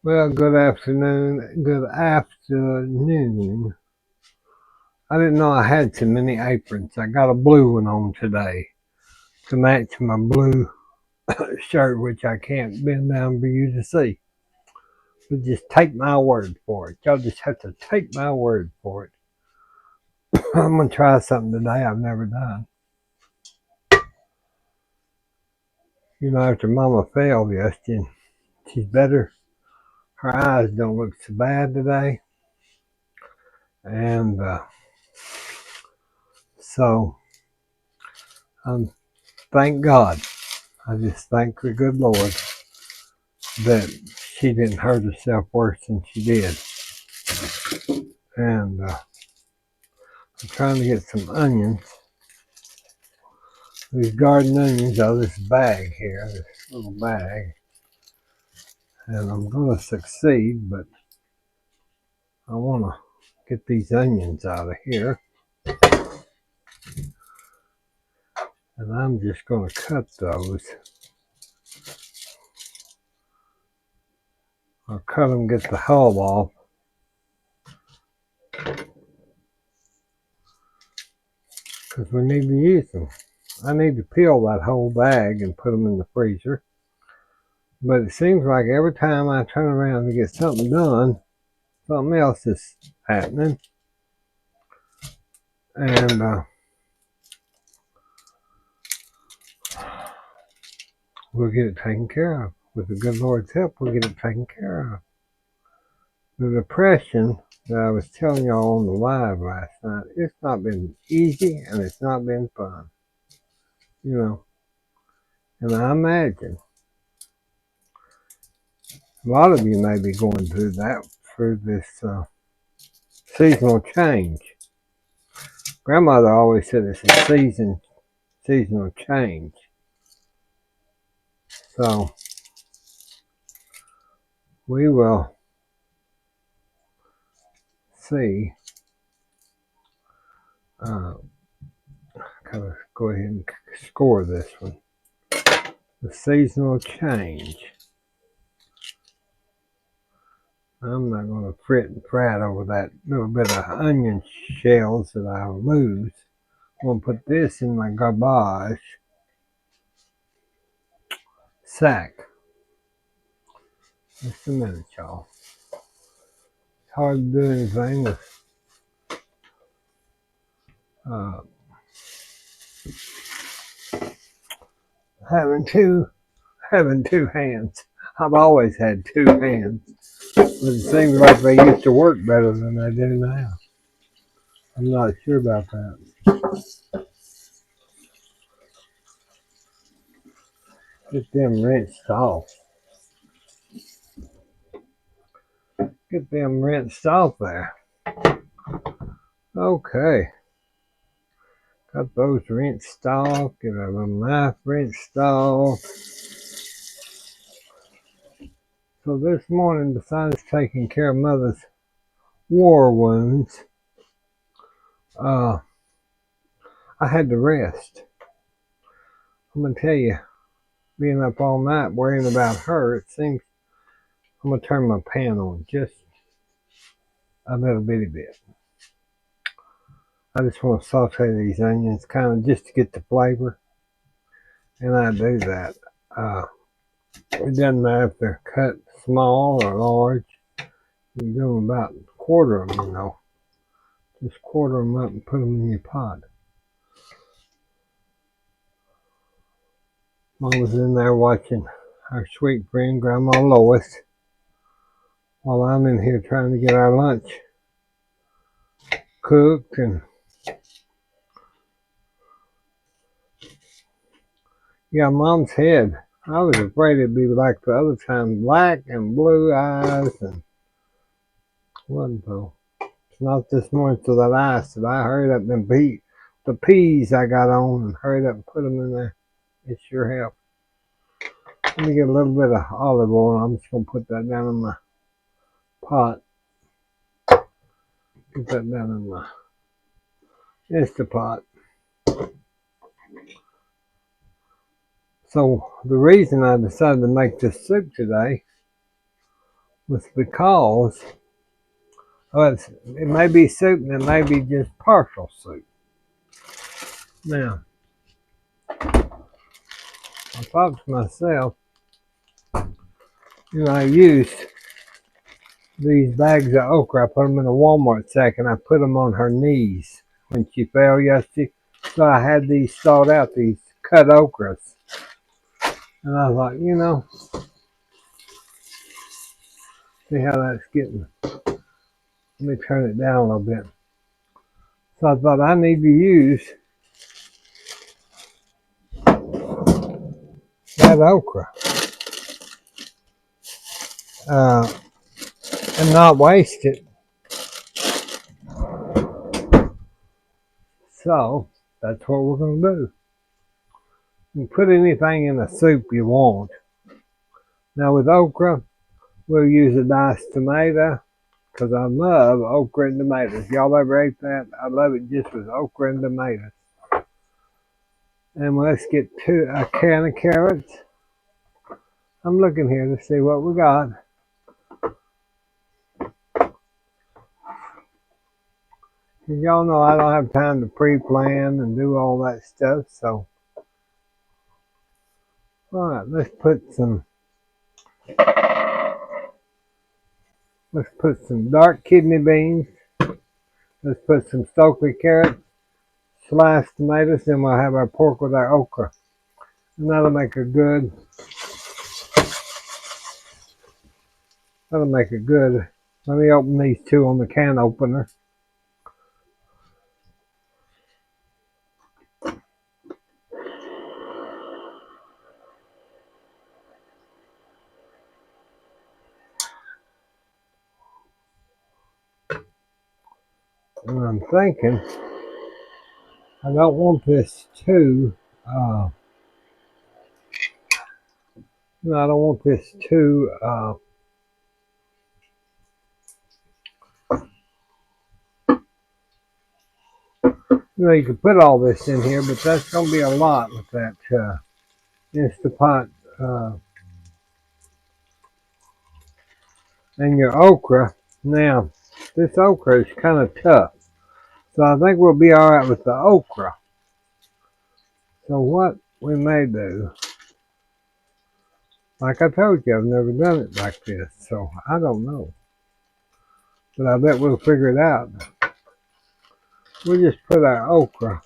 Well, good afternoon. Good afternoon. I didn't know I had so many aprons. I got a blue one on today to match my blue shirt, which I can't bend down for you to see. But just take my word for it. Y'all just have to take my word for it. I'm going to try something today I've never done. You know, after Mama fell yesterday, she's better. Her eyes don't look so bad today. And so, thank God. I just thank the good Lord that she didn't hurt herself worse than she did. And I'm trying to get some onions. These garden onions out of this bag here, this little bag. And I'm going to succeed, but I want to get these onions out of here. And I'm just going to cut those. I'll cut them, get the hull off. Because we need to use them. I need to peel that whole bag and put them in the freezer. But it seems like every time I turn around to get something done, something else is happening. And we'll get it taken care of. With the good Lord's help, we'll get it taken care of. The depression that I was telling y'all on the live last night, it's not been easy and it's not been fun. You know, and I imagine a lot of you may be going through that, through this seasonal change. Grandmother always said it's a seasonal change. So we will see. Gotta go ahead and score this one. The seasonal change. I'm not going to fret and fret over that little bit of onion shells that I'll lose. I'm going to put this in my garbage sack. Just a minute, y'all. It's hard to do anything with having two hands. I've always had two hands, but it seems like they used to work better than they do now. I'm not sure about that. Get them rinsed off. Get them rinsed off there. Okay. Got those rinsed off. Get a little knife rinsed off. So this morning, besides taking care of Mother's war wounds, I had to rest. I'm going to tell you, being up all night worrying about her, it seems I'm going to turn my pan on just a little bitty bit. I just want to saute these onions kind of just to get the flavor. And I do that. It doesn't matter if they're cut small or large. You do them about a quarter of them, you know. Just quarter them up and put them in your pot. Mom was in there watching our sweet friend Grandma Lois while I'm in here trying to get our lunch cooked. And yeah, Mom's head, I was afraid it'd be like the other time, black and blue eyes, and wasn't though. It's not this morning till that ice that I hurried up and beat the peas I got on and hurried up and put them in there. It sure helped. Let me get a little bit of olive oil. I'm just going to put that down in my pot. Put that down in my Instapot. So the reason I decided to make this soup today was because it may be soup and it may be just partial soup. Now, I thought to myself, I used these bags of okra. I put them in a Walmart sack and I put them on her knees when she fell yesterday. So I had these thawed out, these cut okras. And I thought, see how that's getting. Let me turn it down a little bit. So I thought I need to use that okra and not waste it. So that's what we're going to do. You can put anything in a soup you want. Now with okra, we'll use a diced tomato because I love okra and tomatoes. Y'all ever ate that? I love it just with okra and tomatoes. And let's get to a can of carrots. I'm looking here to see what we got. Y'all know I don't have time to pre-plan and do all that stuff, so. Alright, let's put some dark kidney beans. Let's put some Stokely carrots, sliced tomatoes, then we'll have our pork with our okra. And that'll make a good, let me open these two on the can opener. And I'm thinking, I don't want this too, I don't want this too, you can put all this in here, but that's going to be a lot with that Instapot and your okra. Now, this okra is kind of tough, so I think we'll be all right with the okra. So what we may do, like I told you, I've never done it like this, so I don't know. But I bet we'll figure it out. We'll just put our okra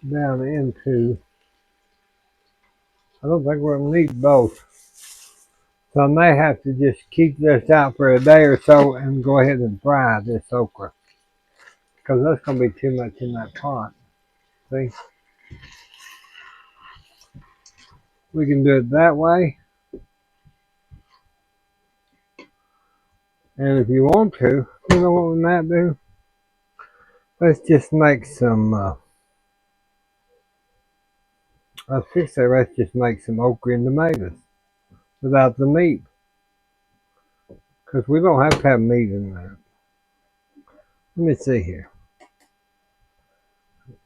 down into, I don't think we're going to need both. So I may have to just keep this out for a day or so and go ahead and fry this okra. Because that's going to be too much in that pot. See? We can do it that way. And if you want to, you know what we might do? Let's just make some, let's just make some okra and tomatoes without the meat. Because we don't have to have meat in that. Let me see here.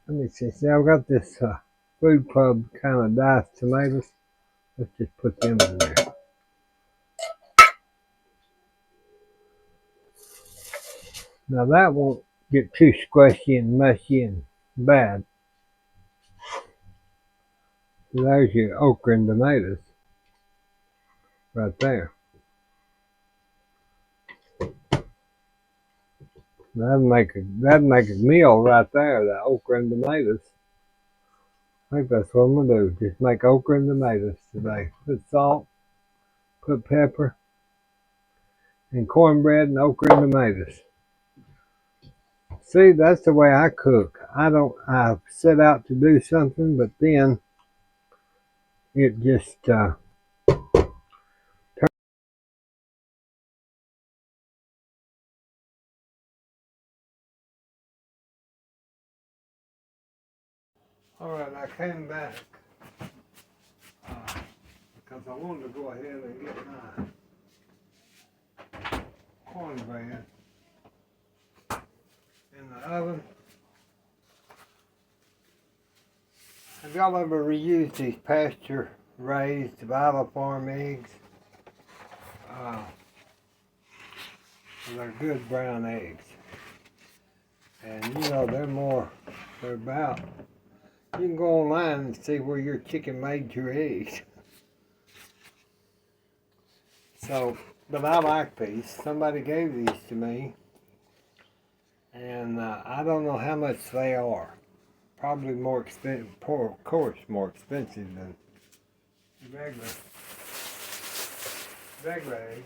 Let me see. See, I've got this Food Club kind of diced tomatoes. Let's just put them in there. Now that won't get too squishy and mushy and bad. So there's your okra and tomatoes right there. That'd make a meal right there, the okra and tomatoes. I think that's what I'm gonna do. Just make okra and tomatoes today. Put salt, put pepper, and cornbread and okra and tomatoes. See, that's the way I cook. I set out to do something, but then it just all right, I came back because I wanted to go ahead and get my cornbread in the oven. Have y'all ever reused these pasture raised Bible farm eggs. They're good brown eggs. And you know, they're about, you can go online and see where your chicken made your eggs. So, but I like these. Somebody gave these to me. And I don't know how much they are. Probably more expensive, of course, more expensive than regular eggs.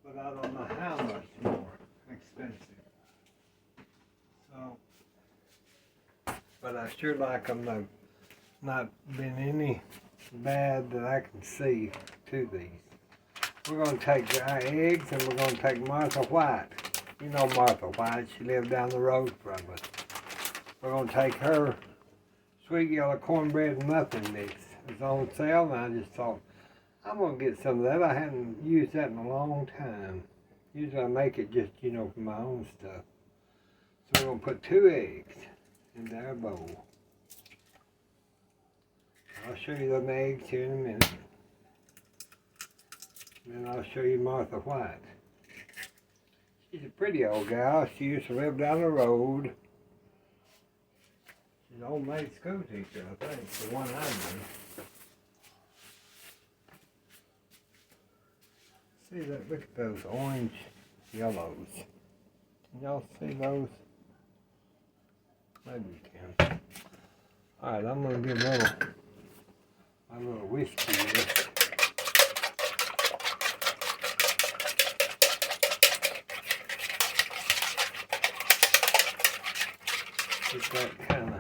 But I don't know how much more expensive. So, but I sure like them. They've not been any bad that I can see to these. We're going to take our eggs and we're going to take Martha White. You know Martha White, she lived down the road from us. We're going to take her sweet yellow cornbread muffin mix. It's on sale and I just thought, I'm going to get some of that. I hadn't used that in a long time. Usually I make it just, you know, for my own stuff. So we're going to put 2 eggs in our bowl. I'll show you them eggs here in a minute. And then I'll show you Martha White. She's a pretty old gal. She used to live down the road. She's an old maid school teacher, I think, the one I knew. See that? Look at those orange yellows. Can y'all see those? Maybe you can. Alright, I'm going to give a little whiskey here. Just that kind of.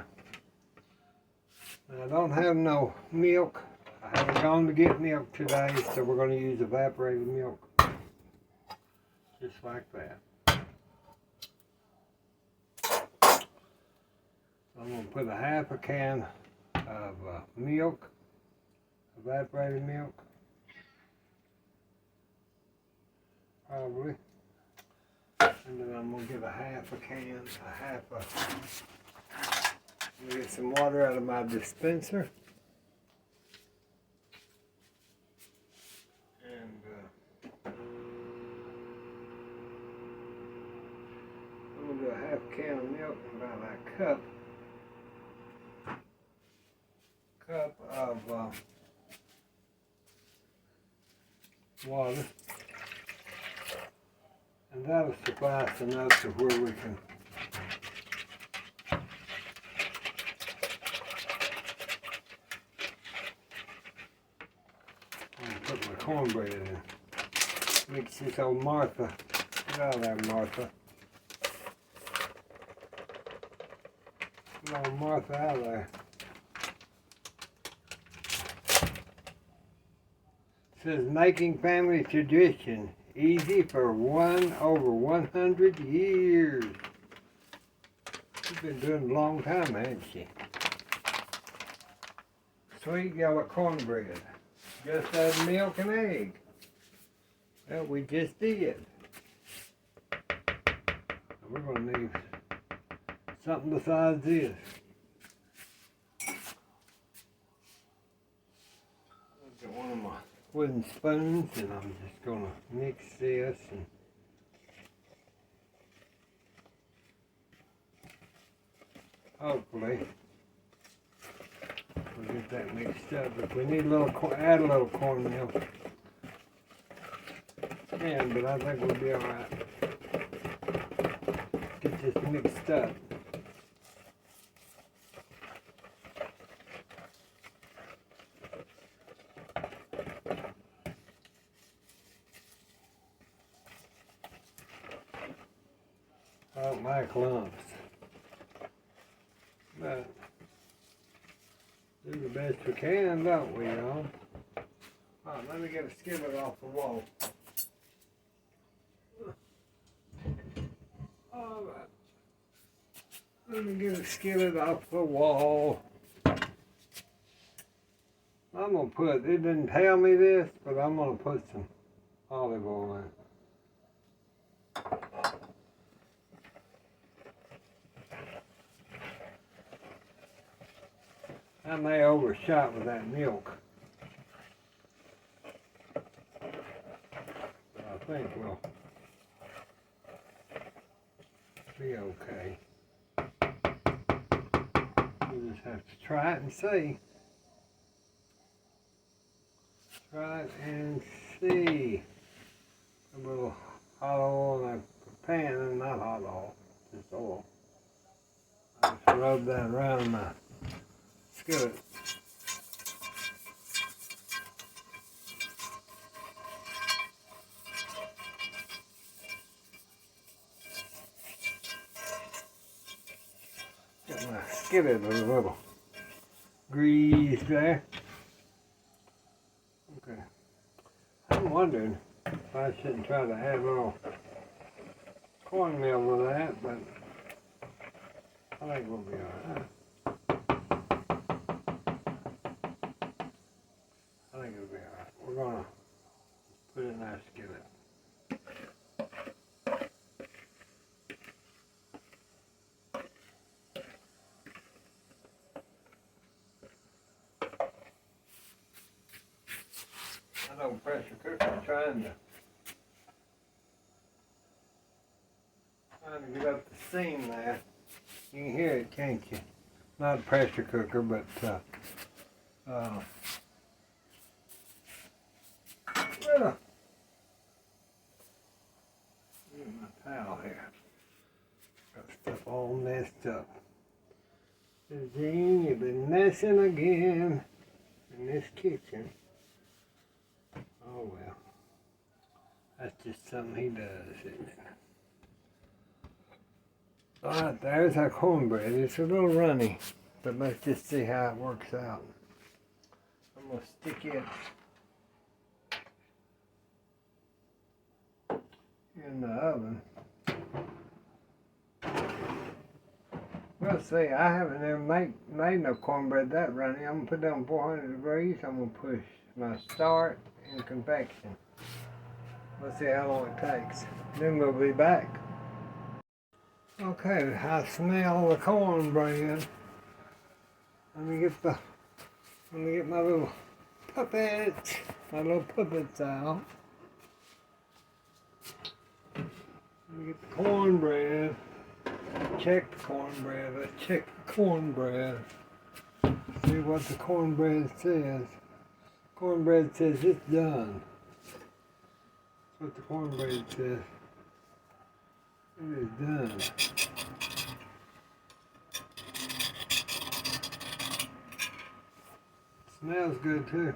Now, I don't have no milk. I haven't gone to get milk today, so we're going to use evaporated milk. Just like that. I'm going to put a half a can of milk, evaporated milk, probably. And then I'm going to get a half a can, I'm going to get some water out of my dispenser. And I'm going to do a half can of milk and about a cup of water. And that'll suffice enough to where we can put my cornbread in. Mix this old Martha. Get out of there, Martha. Get old Martha out of there. It says making family tradition. Easy for over 100 years. She's been doing it a long time, hasn't she? Sweet yellow cornbread. Just add milk and egg. Well, we just did. We're going to need something besides this. I've got one of my wooden spoons and I'm just going to mix this and hopefully we'll get that mixed up. If we need add a little cornmeal, can, but I think we'll be alright. Get this mixed up. I don't like lumps, but do the best we can, don't we, y'all? Alright, let me get a skillet off the wall. Alright, let me get a skillet off the wall. I'm going to put, it didn't tell me this, but I'm going to put some olive oil in. I may overshot with that milk. But I think we'll be okay. We'll just have to try it and see. Try it and see. A little hot oil in a pan, and not hot oil, just oil. I just rub that around my skillet. Get my skillet with a little grease there. Okay. I'm wondering if I shouldn't try to add a little cornmeal with that, but I think we'll be alright. I think it'll be alright. We're gonna put it in our skillet. I don't pressure cook. I'm trying to get up the seam there. You can hear it, can't you? Not a pressure cooker, but get my towel here. Got stuff all messed up. Gene, you've been messing again in this kitchen. Oh well. That's just something he does, isn't it? Alright, there's our cornbread. It's a little runny, but let's just see how it works out. I'm going to stick it in the oven. We'll see. I haven't ever made no cornbread that runny. I'm going to put it on 400 degrees. I'm going to push my start and convection. We'll see how long it takes. Then we'll be back. Okay, I smell the cornbread. Let me get my little puppets out. Let me get the cornbread. Check the cornbread. Let's check the cornbread. See what the cornbread says. Cornbread says it's done. That's what the cornbread says. It is done. Smells good too.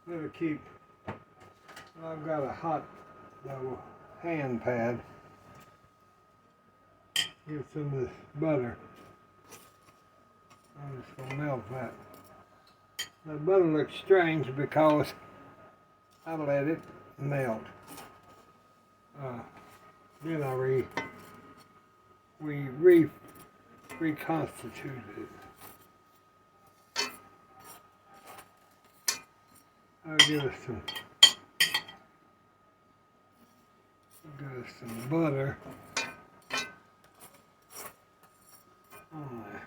Better keep. I've got a hot hand pad. Give some of this butter. I'm just gonna melt that. The butter looks strange because I let it melt. Then I reconstituted it. I'll give us some butter on there.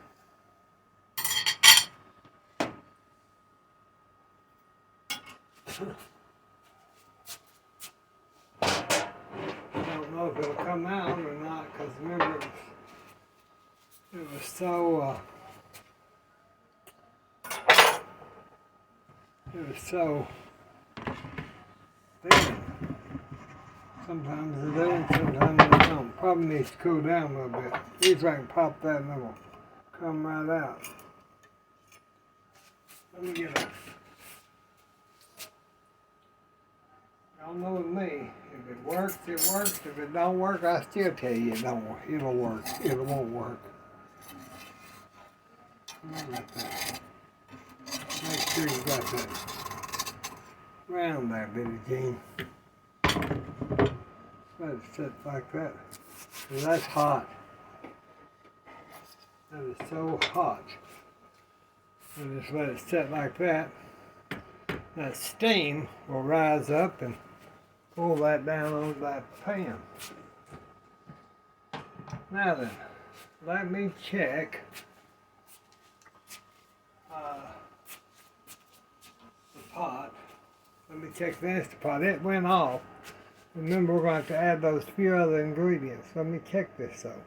I don't know if it'll come out or not, because remember it was so thin. Sometimes it does, sometimes it don't. Probably needs to cool down a little bit. See if I can pop that and it'll come right out. Let me get a. Y'all know with me, if it works, it works. If it don't work, I still tell you it don't work. It'll work. It won't work. Make sure you got that round there, Billy Jean. Let it sit like that. And that's hot. That is so hot. And just let it sit like that. That steam will rise up and pull that down on that pan. Now then, let me check the pot. Let me check the Instant Pot. It went off. Remember, we're going to have to add those few other ingredients. Let me check this though.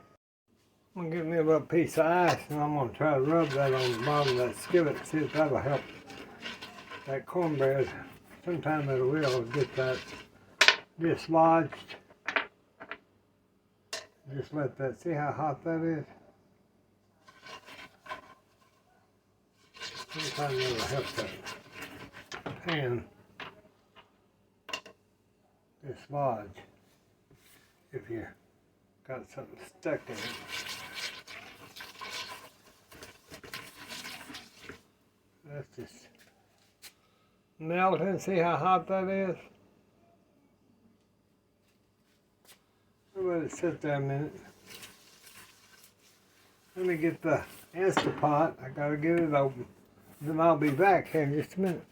I'm going to get me a little piece of ice and I'm going to try to rub that on the bottom of that skillet, see if that'll help that cornbread. Sometime it will get that dislodged. Just let that, see how hot that is? Sometimes it'll help that pan dislodge if you got something stuck in it. Let's just melt it and see how hot that is. Let it sit there a minute. Let me get the Instant Pot. I gotta get it open. Then I'll be back here in just a minute.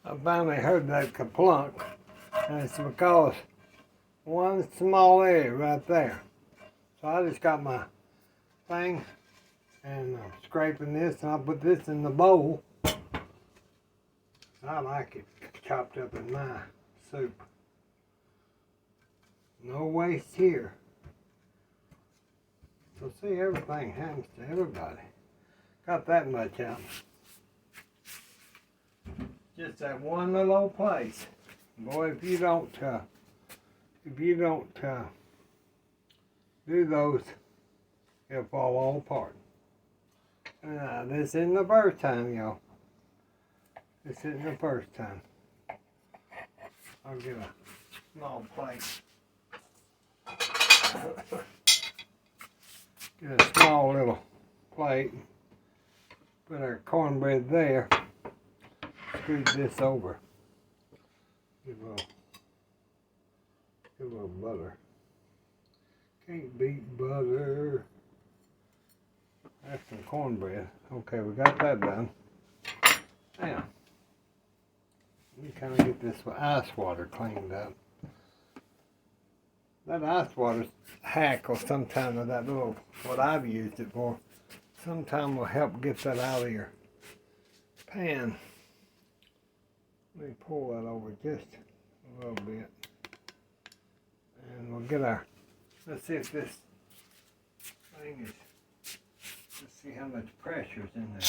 I finally heard that kaplunk, and it's because one small area right there. So I just got my thing and I'm scraping this, and I'll put this in the bowl. I like it chopped up in my soup. No waste here. So see, everything happens to everybody. Got that much out. Just that one little old place. Boy, if you don't do those, it'll fall all apart. This isn't the first time, y'all. This isn't the first time. I'll get a small plate. Get a small little plate. Put our cornbread there. Scoot this over. Give a little butter. Can't beat butter. That's some cornbread. Okay, we got that done. Now, let me kind of get this ice water cleaned up. That ice water hack, or sometime of that little, what I've used it for, sometime will help get that out of your pan. Let me pull that over just a little bit. And we'll get our, let's see if this thing is, let's see how much pressure's in there.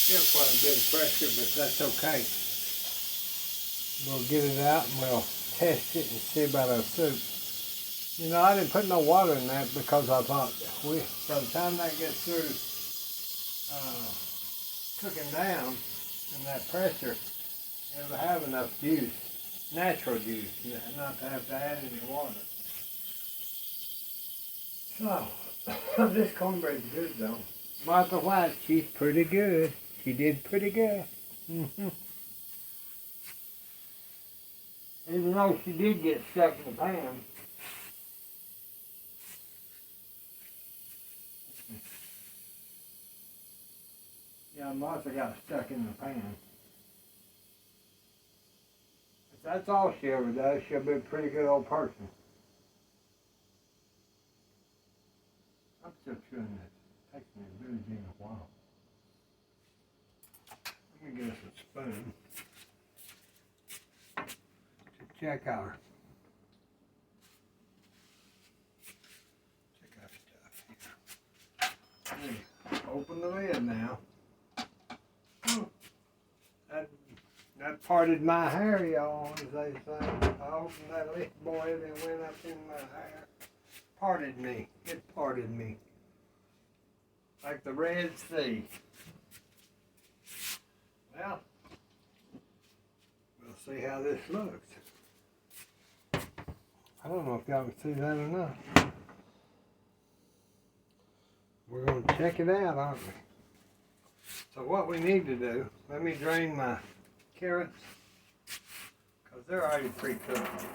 Still quite a bit of pressure, but that's okay. We'll get it out and we'll test it and see about our soup. You know, I didn't put no water in that because I thought by the time that gets through cooking down and that pressure, it'll have enough juice, natural juice, not to have to add any water. So, this cornbread's good though. Martha White, she's pretty good. She did pretty good. Even though she did get stuck in the pan. Yeah, Martha got stuck in the pan. If that's all she ever does, she'll be a pretty good old person. I'm still chewing this. It takes me a really dang a while. Let me get us a spoon to check our stuff here. Open the lid now. That parted my hair, y'all, as they say. I opened that lid, boy, and it went up in my hair. Parted me. It parted me. Like the Red Sea. Well, we'll see how this looks. I don't know if y'all can see that or not. We're going to check it out, aren't we? So what we need to do, let me drain my carrots, because they're already pre-cooked.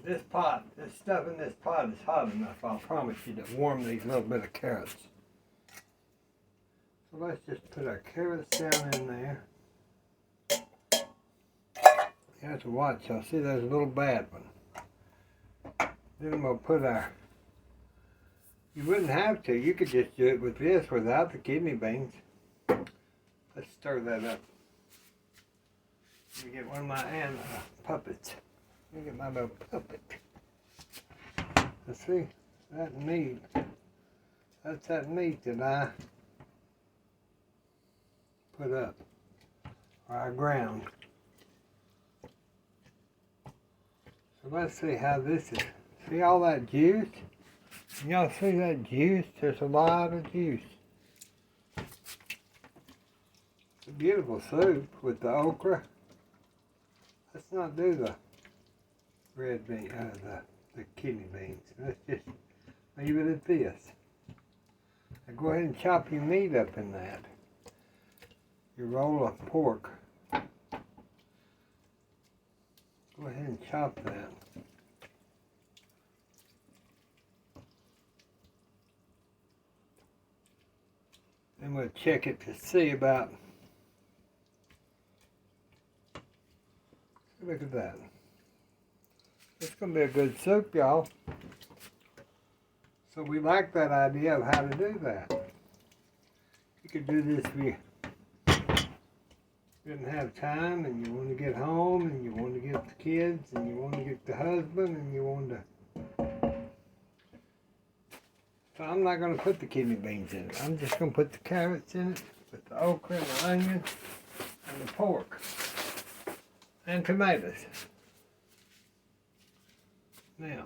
This pot, this stuff in this pot is hot enough, I'll promise you, to warm these little bit of carrots. So let's just put our carrots down in there. You have to watch. Y'all see there's a little bad one. Then I'm going to put our... You wouldn't have to. You could just do it with this without the kidney beans. Let's stir that up. Let me get one of my puppets. Let me get my little puppet. Let's see. That meat. That's that meat that I put up. Or I ground. So let's see how this is. See all that juice? Y'all see that juice? There's a lot of juice. It's a beautiful soup with the okra. Let's not do the red bean, the kidney beans. Let's just leave it at this. Now go ahead and chop your meat up in that. Your roll of pork. Go ahead and chop that. Then we'll check it to see about. Look at that. It's going to be a good soup, y'all. So we like that idea of how to do that. You could do this if you didn't have time and you want to get home and you want to get the kids and you want to get the husband and you want to... So I'm not going to put the kidney beans in it. I'm just going to put the carrots in it with the okra and the onion and the pork and tomatoes. Now,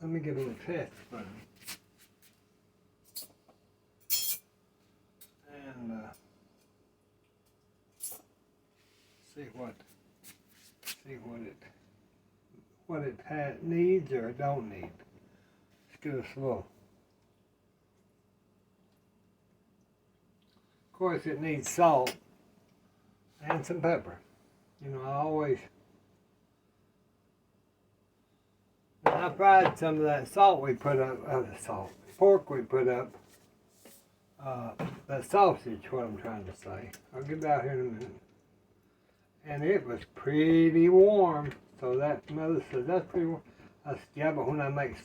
let me get a little test spoon. And see what it needs or don't need. Let's get a little. Of course, it needs salt and some pepper. You know, I always. I fried some of that salt we put up, pork we put up, that sausage, what I'm trying to say. I'll get out here in a minute. And it was pretty warm, so that mother said, that's pretty warm. I said, yeah, but when I make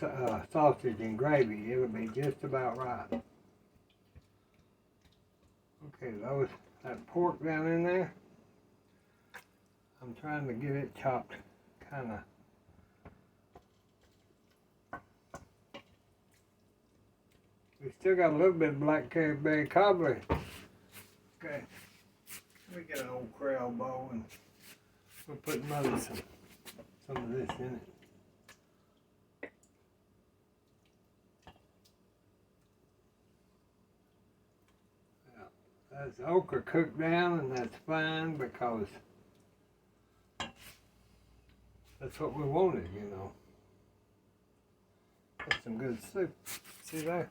sausage and gravy, it'll be just about right. Okay, that pork down in there, I'm trying to get it chopped kind of. We still got a little bit of black berry cobbler. Okay, let me get an old Corral bowl and we'll put some of this in it. Yeah, that's okra cooked down and that's fine because that's what we wanted, you know. That's some good soup. See there?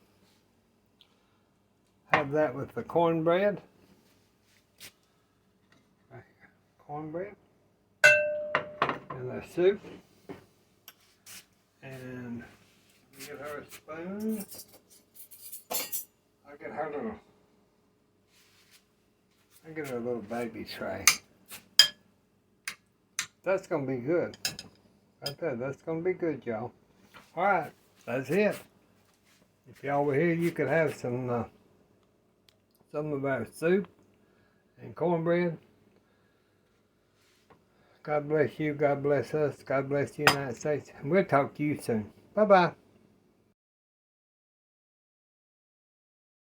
Have that with the cornbread. Right here. Cornbread. And the soup. And get her a spoon. I'll get her a little baby tray. That's gonna be good. Right there, that's gonna be good, y'all. Alright, that's it. If y'all were here, you could have some of our soup and cornbread. God bless you. God bless us. God bless the United States. And we'll talk to you soon. Bye-bye.